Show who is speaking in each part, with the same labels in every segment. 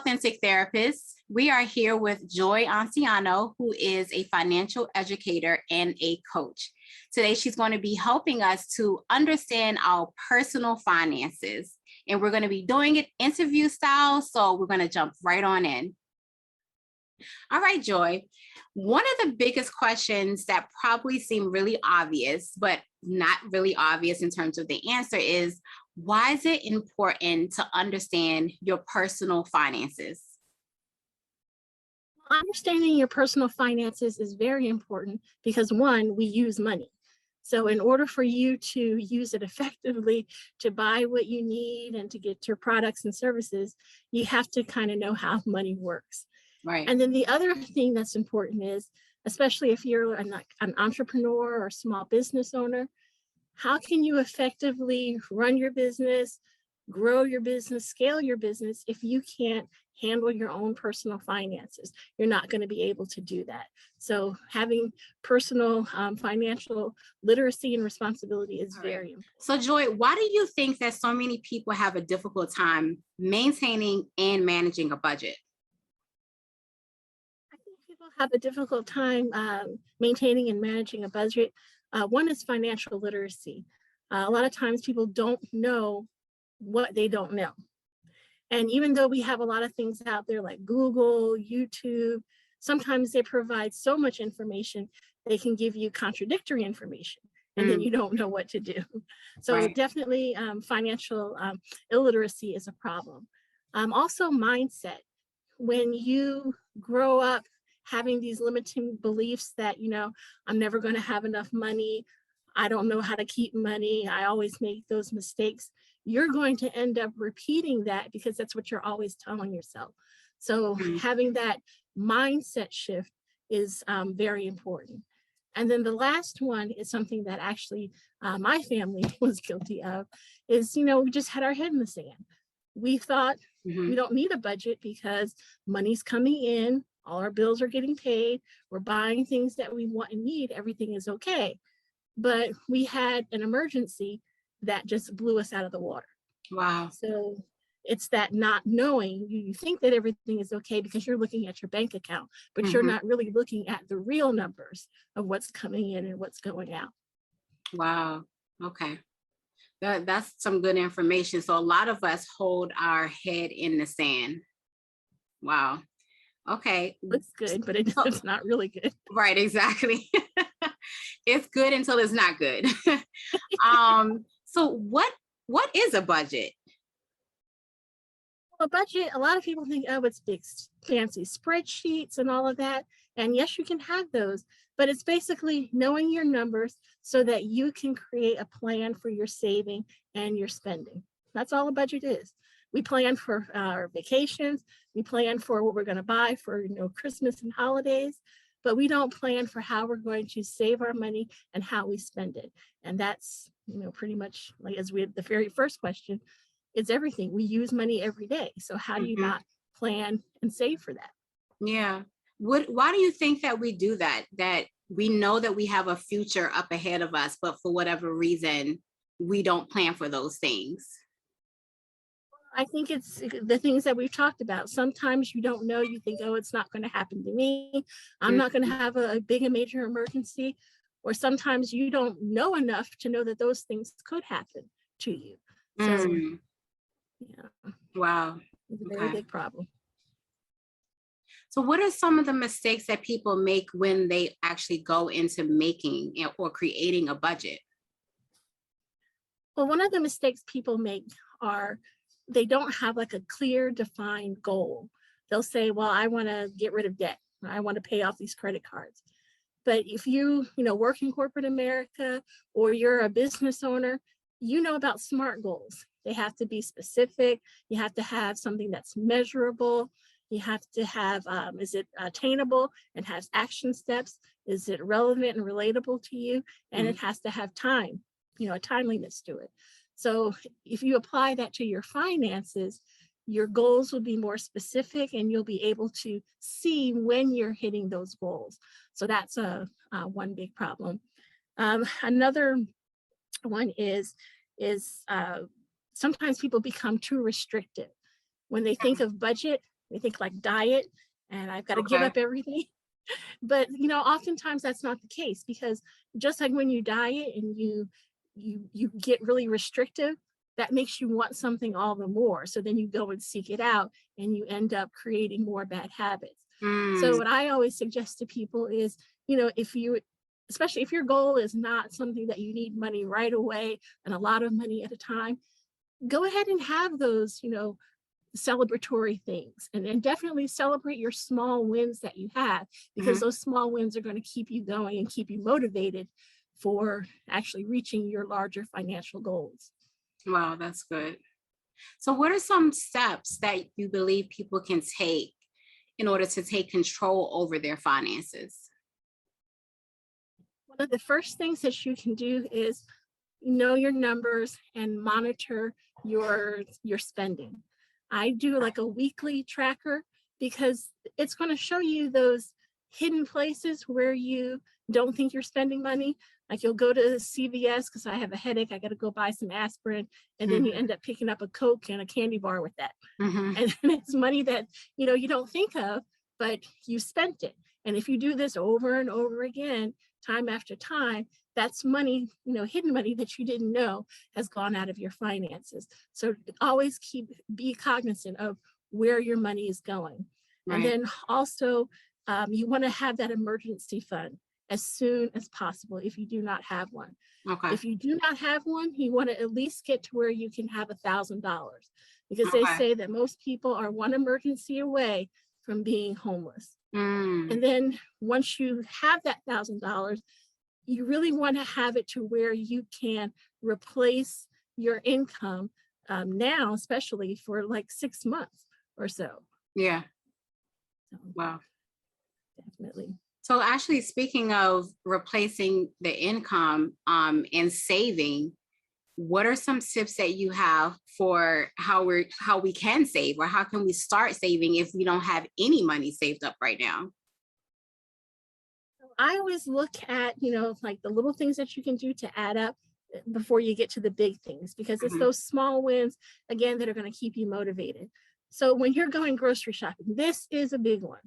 Speaker 1: Authentic Therapists. We are here with Joy Anciano, who is a financial educator and a coach. Today, she's going to be helping us to understand our personal finances, and we're going to be doing it interview style, so we're going to jump right on in. All right, Joy. One of the biggest questions that probably seem really obvious, but not really obvious in terms of the answer is, why is it important to understand your personal finances?
Speaker 2: Understanding your personal finances is very important because, one, we use money. So in order for you to use it effectively to buy what you need and to get your products and services, you have to kind of know how money works.
Speaker 1: Right.
Speaker 2: And then the other thing that's important is, especially if you're an entrepreneur or small business owner, how can you effectively run your business, grow your business, scale your business if you can't handle your own personal finances? You're not going to be able to do that. So having personal financial literacy and responsibility is very important.
Speaker 1: So Joy, why do you think that so many people have a difficult time maintaining and managing a budget?
Speaker 2: I think people have a difficult time maintaining and managing a budget. One is financial literacy. A lot of times people don't know what they don't know. And even though we have a lot of things out there like Google, YouTube, sometimes they provide so much information, they can give you contradictory information, and then you don't know what to do. So definitely financial illiteracy is a problem. Also mindset. When you grow up having these limiting beliefs that, I'm never going to have enough money, I don't know how to keep money, I always make those mistakes, you're going to end up repeating that because that's what you're always telling yourself. So having that mindset shift is very important. And then the last one is something that actually my family was guilty of, is, we just had our head in the sand. We thought we don't need a budget because money's coming in, all our bills are getting paid, we're buying things that we want and need, everything is okay. But we had an emergency that just blew us out of the water.
Speaker 1: Wow.
Speaker 2: So it's that not knowing. You think that everything is okay because you're looking at your bank account, but you're not really looking at the real numbers of what's coming in and what's going out.
Speaker 1: Wow. Okay. That's some good information. So a lot of us hold our head in the sand. Wow. Okay.
Speaker 2: Looks good, but it's not really good.
Speaker 1: Right, exactly. It's good until it's not good. So what is a budget?
Speaker 2: A budget, a lot of people think, oh, it's big fancy spreadsheets and all of that. And yes, you can have those, but it's basically knowing your numbers so that you can create a plan for your saving and your spending. That's all a budget is. We plan for our vacations, we plan for what we're going to buy for Christmas and holidays, but we don't plan for how we're going to save our money and how we spend it. And that's pretty much, like as we had the very first question, it's everything. We use money every day. So how do you not plan and save for that?
Speaker 1: Yeah. Why do you think that we do that? That we know that we have a future up ahead of us, but for whatever reason, we don't plan for those things?
Speaker 2: I think it's the things that we've talked about. Sometimes you don't know, you think, oh, it's not going to happen to me. I'm not going to have a big and major emergency. Or sometimes you don't know enough to know that those things could happen to you. So, yeah.
Speaker 1: Wow.
Speaker 2: It's a very big problem.
Speaker 1: So what are some of the mistakes that people make when they actually go into making or creating a budget?
Speaker 2: Well, one of the mistakes people make are they don't have like a clear defined goal. They'll say, well, I want to get rid of debt. I want to pay off these credit cards. But if you work in corporate America or you're a business owner, you know about SMART goals. They have to be specific. You have to have something that's measurable. You have to have, is it attainable and has action steps? Is it relevant and relatable to you? And it has to have time, a timeliness to it. So if you apply that to your finances, your goals will be more specific and you'll be able to see when you're hitting those goals. So that's one big problem. Another one is sometimes people become too restrictive. When they think of budget, They think like diet and I've got to give
Speaker 1: Okay.
Speaker 2: up everything. But oftentimes that's not the case, because just like when you diet and you get really restrictive, that makes you want something all the more. So then you go and seek it out and you end up creating more bad habits. So
Speaker 1: Mm,
Speaker 2: what I always suggest to people is, if you, especially if your goal is not something that you need money right away and a lot of money at a time, go ahead and have those, celebratory things, and definitely celebrate your small wins that you have, because
Speaker 1: mhm.
Speaker 2: those small wins are going to keep you going and keep you motivated for actually reaching your larger financial goals.
Speaker 1: Wow, that's good. So what are some steps that you believe people can take in order to take control over their finances?
Speaker 2: One of the first things that you can do is know your numbers and monitor your spending. I do like a weekly tracker, because it's going to show you those hidden places where you don't think you're spending money. Like you'll go to CVS because I have a headache, I got to go buy some aspirin, and then you
Speaker 1: Mhm,
Speaker 2: end up picking up a Coke and a candy bar with that.
Speaker 1: mhm.
Speaker 2: And it's money that you don't think of, but you spent it. And if you do this over and over again, time after time, that's money, hidden money that you didn't know has gone out of your finances. So always be cognizant of where your money is going. And
Speaker 1: Right.
Speaker 2: then also, you want to have that emergency fund as soon as possible if you do not have one.
Speaker 1: Okay.
Speaker 2: If you do not have one, you want to at least get to where you can have $1,000, because they
Speaker 1: Okay.
Speaker 2: say that most people are one emergency away from being homeless.
Speaker 1: Mm,
Speaker 2: And then once you have that $1,000, you really want to have it to where you can replace your income, now, especially for like 6 months or so.
Speaker 1: yeah.
Speaker 2: So
Speaker 1: Wow.
Speaker 2: definitely.
Speaker 1: So actually, speaking of replacing the income and saving, what are some tips that you have for how we can save, or how can we start saving if we don't have any money saved up right now?
Speaker 2: I always look at, like the little things that you can do to add up before you get to the big things, because it's
Speaker 1: Mhm.
Speaker 2: those small wins, again, that are going to keep you motivated. So when you're going grocery shopping, this is a big one,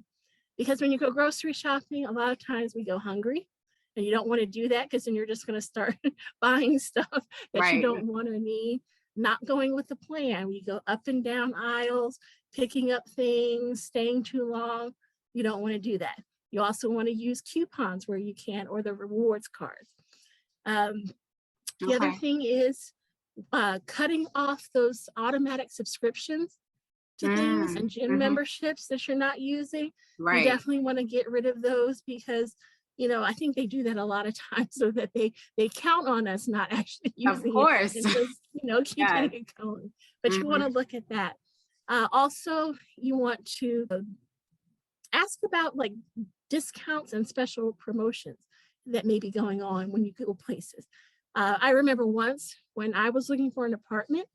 Speaker 2: because when you go grocery shopping, a lot of times we go hungry, and you don't want to do that, because then you're just going to start buying stuff that you
Speaker 1: Right.
Speaker 2: don't want to need, not going with the plan. We go up and down aisles, picking up things, staying too long. You don't want to do that. You also want to use coupons where you can, or the rewards cards. Um, the other
Speaker 1: Okay.
Speaker 2: thing is cutting off those automatic subscriptions to things
Speaker 1: Mm,
Speaker 2: and gym
Speaker 1: mhm.
Speaker 2: memberships that you're not using. You
Speaker 1: Right.
Speaker 2: definitely want to get rid of those, because I think they do that a lot of times so that they count on us not actually
Speaker 1: Of
Speaker 2: using it,
Speaker 1: course.
Speaker 2: and just keeping
Speaker 1: Yes.
Speaker 2: it going. But you want
Speaker 1: Mhm.
Speaker 2: to look at that. Also, you want to ask about like discounts and special promotions that may be going on when you go places. I remember once when I was looking for an apartment,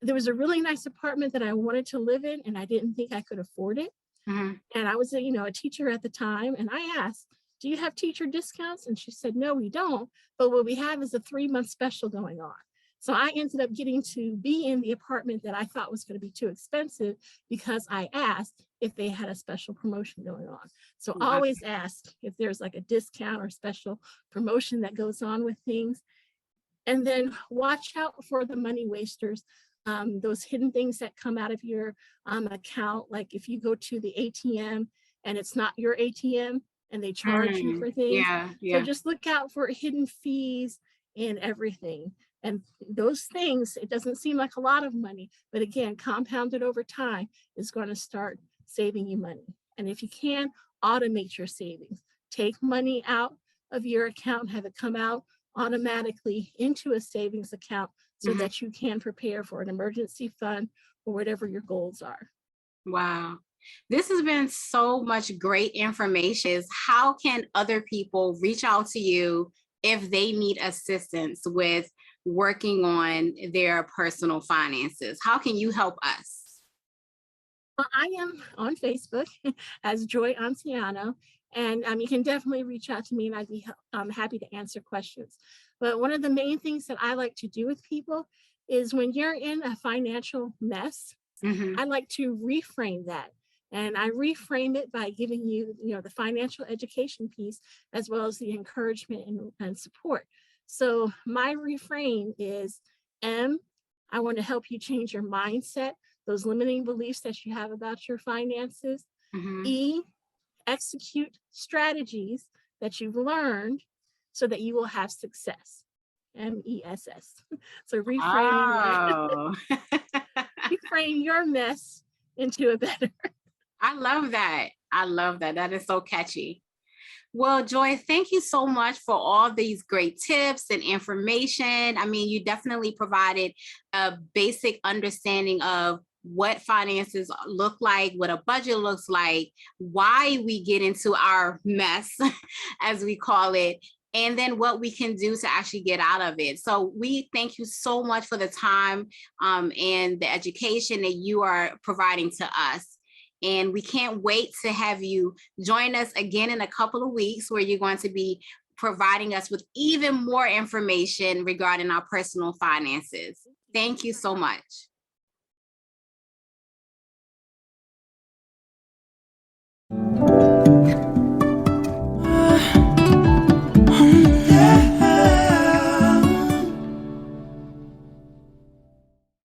Speaker 2: there was a really nice apartment that I wanted to live in, and I didn't think I could afford it.
Speaker 1: Mhm.
Speaker 2: And I was a teacher at the time, and I asked, "Do you have teacher discounts?" And she said, "No, we don't. But what we have is a 3-month special going on." So I ended up getting to be in the apartment that I thought was going to be too expensive, because I asked if they had a special promotion going on. So
Speaker 1: Wow.
Speaker 2: always ask if there's like a discount or special promotion that goes on with things. And then watch out for the money wasters, those hidden things that come out of your account. Like if you go to the ATM and it's not your ATM and they charge you
Speaker 1: Mm,
Speaker 2: for things.
Speaker 1: yeah.
Speaker 2: So
Speaker 1: Yeah.
Speaker 2: just look out for hidden fees and everything. And those things, it doesn't seem like a lot of money, but again, compounded over time is going to start saving you money. And if you can, automate your savings. Take money out of your account, have it come out automatically into a savings account so
Speaker 1: Mhm.
Speaker 2: that you can prepare for an emergency fund or whatever your goals are.
Speaker 1: Wow. This has been so much great information. How can other people reach out to you if they need assistance with working on their personal finances? How can you help us?
Speaker 2: I am on Facebook as Joy Anciano, and you can definitely reach out to me, and I'd be happy to answer questions. But one of the main things that I like to do with people is when you're in a financial mess,
Speaker 1: Mhm.
Speaker 2: I like to reframe that. And I reframe it by giving you, the financial education piece as well as the encouragement and support. So my reframe is M, I want to help you change your mindset, those limiting beliefs that you have about your finances.
Speaker 1: Mhm.
Speaker 2: E, execute strategies that you've learned so that you will have success. MESS. So
Speaker 1: Oh.
Speaker 2: reframe your mess into a better.
Speaker 1: I love that. I love that. That is so catchy. Well, Joy, thank you so much for all these great tips and information. I mean, you definitely provided a basic understanding of what finances look like, what a budget looks like, why we get into our mess, as we call it, and then what we can do to actually get out of it. So we thank you so much for the time and the education that you are providing to us. And we can't wait to have you join us again in a couple of weeks, where you're going to be providing us with even more information regarding our personal finances. Thank you so much.